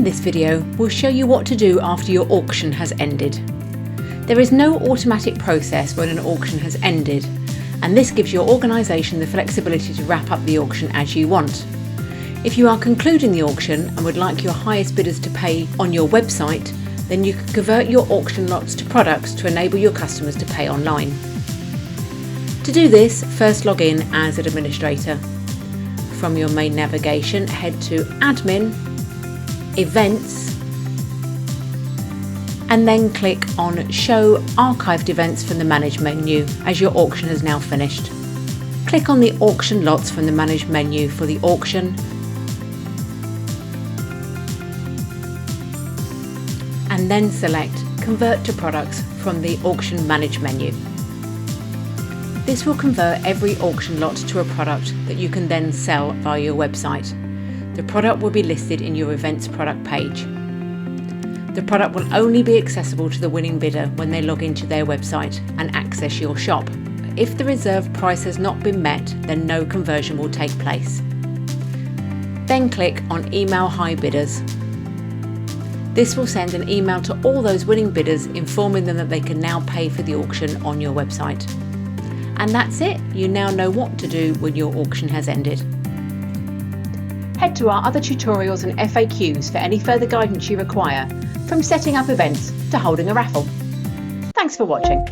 this video, we'll show you what to do after your auction has ended. There is no automatic process when an auction has ended, and this gives your organisation the flexibility to wrap up the auction as you want. If you are concluding the auction and would like your highest bidders to pay on your website, then you can convert your auction lots to products to enable your customers to pay online. To do this, first log in as an administrator. From your main navigation, head to Admin, Events, and then click on Show Archived Events from the Manage menu as your auction has now finished. Click on the Auction Lots from the Manage menu for the auction, and then select Convert to Products from the Auction Manage menu. This will convert every auction lot to a product that you can then sell via your website. The product will be listed in your events product page. The product will only be accessible to the winning bidder when they log into their website and access your shop. If the reserve price has not been met, then no conversion will take place. Then click on Email High Bidders. This will send an email to all those winning bidders informing them that they can now pay for the auction on your website. And that's it, you now know what to do when your auction has ended. Head to our other tutorials and FAQs for any further guidance you require, from setting up events to holding a raffle. Thanks for watching.